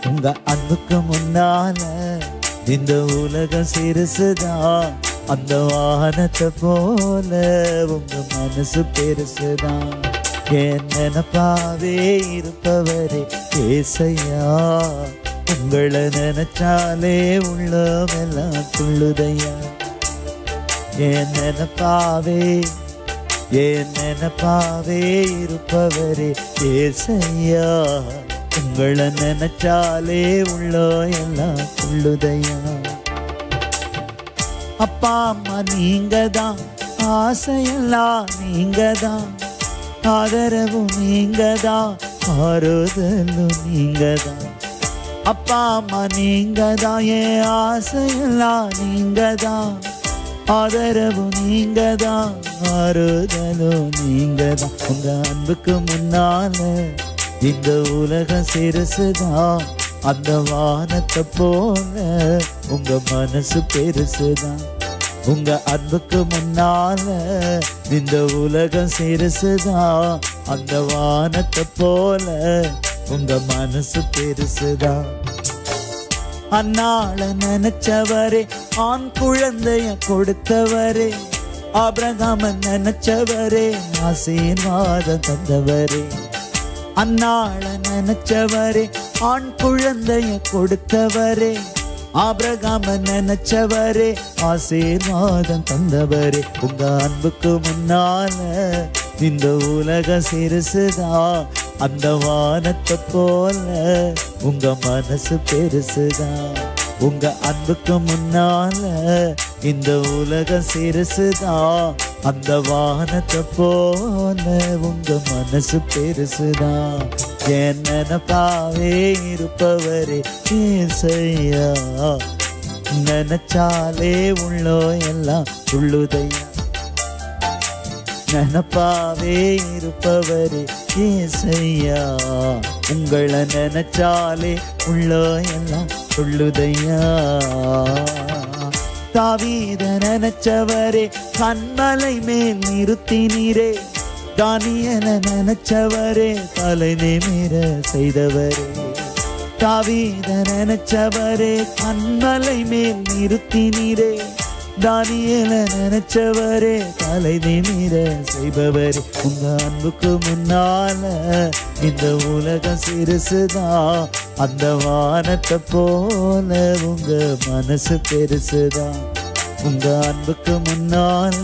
உங்க அன்புக்கு முன்னால இந்த உலகம் சிறுசுதான், அந்த வானத்தை போல உங்க மனசு பெருசுதான். என் நினைப்பாவே இருப்பவரே ஏசையா, உங்களை நினைச்சாலே உள்ளமெல்லாம் துள்ளுதையா. என் நினைப்பாவே இருப்பவரே ஏசையா, உங்களை நினைச்சாலே உள்ளோ எல்லாம் துள்ளுதையா. அப்பா அம்மா நீங்க தான், ஆசையெல்லாம் நீங்க தான், ஆதரவும் நீங்க தான், ஆறுதலும் நீங்க தான். அப்பா அம்மா நீங்க தான், என் ஆசையெல்லாம் நீங்க தான், ஆதரவும் நீங்க தான், ஆறுதலும் நீங்க தான். உங்க அன்புக்கு முன்னால இந்த உலகம் சிறுசுதான், அந்த வானத்தை போல உங்க மனசு பெருசுதான். உங்க அன்புக்கு முன்னால இந்த உலகம் சிறுசுதான், அந்த வானத்தை போல உங்க மனசு பெருசுதான். அன்னாள நினைச்சவரே, ஆண் குழந்தைய கொடுத்தவரே, ஆபிரகாம நினைச்சவரே, ஆசீர்வாதம் தந்தவரே. அன்னாள நினைச்சவரே, ஆண் குழந்தைய கொடுத்தவரே, ஆபிரகாம நினைச்சவரே, ஆசீர்வாதம் தந்தவரே. உங்க அன்புக்கு முன்னால இந்த உலக சிறுசுதான், அந்த வானத்தை போல உங்க மனசு பெருசுதான். உங்க அன்புக்கு முன்னால இந்த உலக சிறுசுதான், அந்த வானத்தை போல உங்க மனசு பெருசுதான். என் நினைப்பாவே இருப்பவரே ஏசையா, நினைச்சாலே உள்ளோ எல்லாம் துள்ளுதையா. நினைப்பாவே இருப்பவரே ஏசையா, உங்களை நினைச்சாலே உள்ளோ எல்லாம் துள்ளுதையா. தாவீத நினைச்சவரே, கண்மலை மேல் நிறுத்தினீரே, தானியேல நினைச்சவரே, தலை நிமிர செய்தவரே. தாவீத நினைச்சவரே, கண்மலை மேல் நிறுத்தினீரே, தானியேல நினைச்சவரே, தலை நிமிர செய்பவரே. உங்க அன்புக்கு முன்னால இந்த உலகம் சிறுசுதான், அந்த வானத்தை போல உங்க மனசு பெருசுதான். உங்க அன்புக்கு முன்னால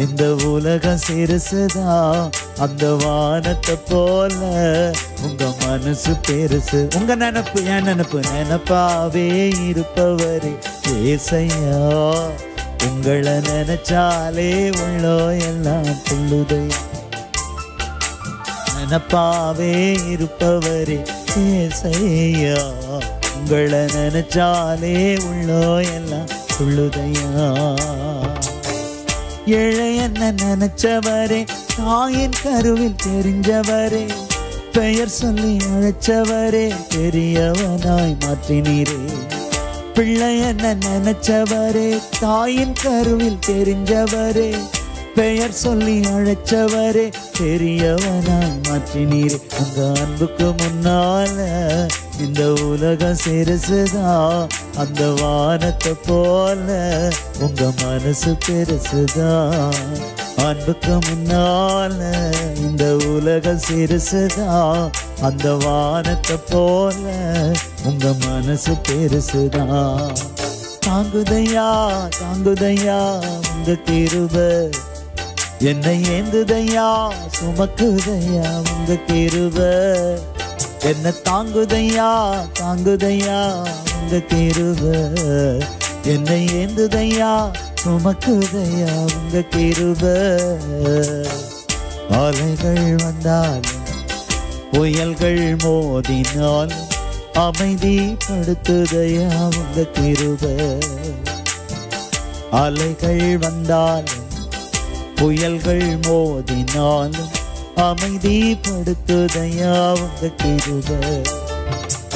இந்த உலகம் சிறுசுதான், அந்த வானத்தை போல உங்க மனசு பெருசு. உங்க நினைப்பு என் நினைப்பு, நினைப்பாவே இருப்பவரே ஏசையா, உங்களை நினைச்சாலே உள்ளோ எல்லாம் துள்ளுதையா. நினைப்பாவே இருப்பவரே ஏசையா, உங்களை நினைச்சாலே உள்ளோ எல்லாம் துள்ளுதையா. ஏழை என்ன நினைச்சவரே, தாயின் கருவில் தெரிஞ்சவரே, பெயர் சொல்லி அழைச்சவரே, பெரியவனாய் மாற்றினீரே. பிள்ளை என்ன நினைச்சவரே, தாயின் கருவில் தெரிஞ்சவரே, பெயர் சொல்லி அழைச்சவரே, பெரியவனாய் மாற்றினீரே. உங்க அன்புக்கு முன்னால இந்த உலகம் சிறுசுதான், அந்த வானத்தை போல உங்க மனசு பெருசுதான். அன்புக்கு முன்னால இந்த உலகம் சிறுசுதான், அந்த வானத்தை போல உங்க மனசு பெருசுதான். தாங்குதையா தாங்குதையா உங்க கிருபை, என்னை ஏந்துதையா சுமக்குதையா உங்க கிருபை. என்ன தாங்குதையா தாங்குதையா உங்க கிருபை, என்னை ஏந்துதையா சுமக்குதையா உங்க கிருபை. அலைகள் வந்தாலும் புயல்கள் மோதினாலும் அமைதிப்படுத்துதையா உங்க கிருபை. அலைகள் வந்தாலும் புயல்கள் மோதினாலும் அமைதிப்படுத்துதையா உங்க கிருபை.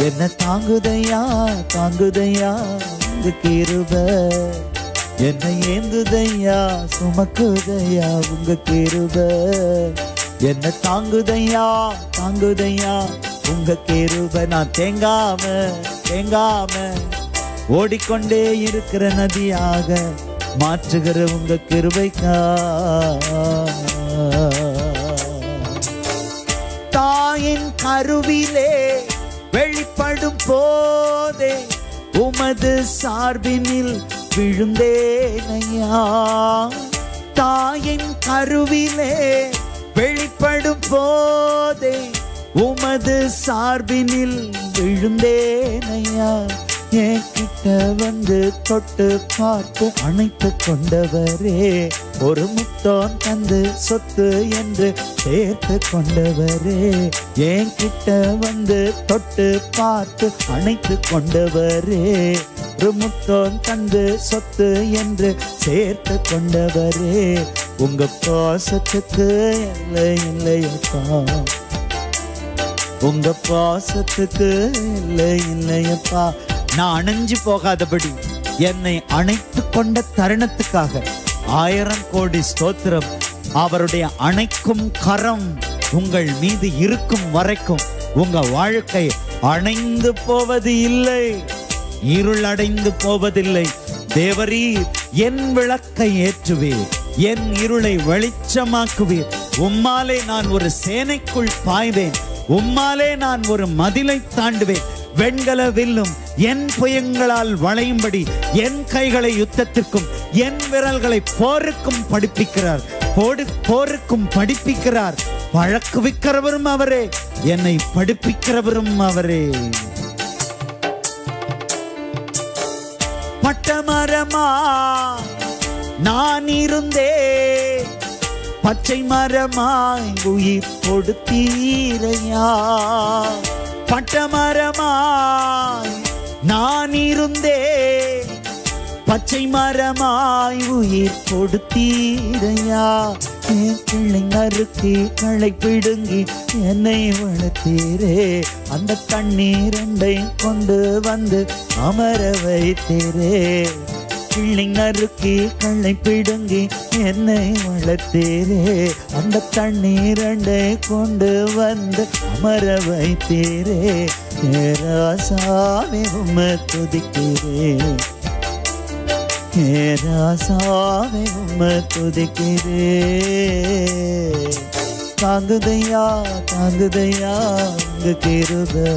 என்ன தாங்குதையா தாங்குதையா உங்க கிருபை, என்னை ஏந்துதையா சுமக்குதையா உங்க கிருபை. என்ன தாங்குதையா தாங்குதையா உங்க கிருபை. நான் தேங்காம ஓடிக்கொண்டே இருக்கிற நதியாக மாற்றுகிற உங்க கிருபைக்கா. தாயின் கருவிலே வெளிப்படும் போதே உமது சார்பினில் விழுந்தேனையா. தாயின் கருவிலே வெளிப்படும் போதே உமது சார்பினில் விழுந்தேனையா. என் கிட்ட வந்து தொட்டு பார்த்து அணைத்து கொண்டவரே, ஒரு முத்தம் தந்து சொத்து என்று சேர்த்து கொண்டவரே. என் கிட்ட வந்து தொட்டு பார்த்து அணைத்து கொண்டவரே, ஒரு முத்தம் தந்து சொத்து என்று சேர்த்து கொண்டவரே. உங்க பாசத்துக்கு எல்லை இல்லையப்பா, உங்க பாசத்துக்கு இல்லையப்பா. நான் அணைஞ்சு போகாதபடி என்னை அணைத்து கொண்ட தருணத்துக்காக 1000 கோடி ஸ்தோத்திரம். அவருடைய அணைக்கும் கரம் உங்கள் மீது இருக்கும் வரைக்கும் உங்க வாழ்க்கை அணைந்து போவது இல்லை, இருள் அடைந்து போவதில்லை. தேவரீர் என் விளக்கை ஏற்றுவீர், என் இருளை வெளிச்சமாக்குவீர். உம்மாலே நான் ஒரு சேனைக்குள் பாய்வேன், உம்மாலே நான் ஒரு மதிலை தாண்டுவேன். வெண்கல வில்லும் என் புயங்களால் வளையும்படி என் கைகளை யுத்தத்திற்கும் என் விரல்களை போருக்கும் படிப்பிக்கிறார், போருக்கும் படிப்பிக்கிறார். பழக்குவிக்கிறவரும் அவரே, என்னை படிப்பிக்கிறவரும் அவரே. பட்டமரமா நான் இருந்தேன், பச்சை மரமாய் உயிர் கொடுத்தீரையா. பட்டமரமாய் நான் இருந்தேன், பச்சை மரமாய் உயிர் கொடுத்தீரையா. என் கிளை நறுக்கி களை பிடுங்கி என்னை வளர்த்தீரே, அந்த கண்ணீர் ரெண்டை கொண்டு வந்து அமர வைத்தீரே. கிளை நறுக்கி களை பிடுங்கி என்னை வளர்த்தீரே, அந்த தண்ணீர் ரெண்டை கொண்டு வந்து அமர வைத்தீரே. ராசாவே உம்மை துதிக்கிறேன், ராசாவே உம்மை துதிக்கிறேன். தாங்குதையா உங்க கிருபை,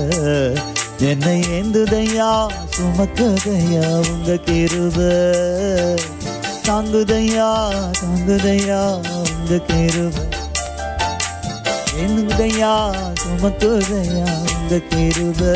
என்னை ஏந்துதையா சுமக்குதையா உங்க கிருபை. தாங்குதையா உங்க கிருபை, ஏந்துதையா சுமக்குதையா உங்க கிருபை.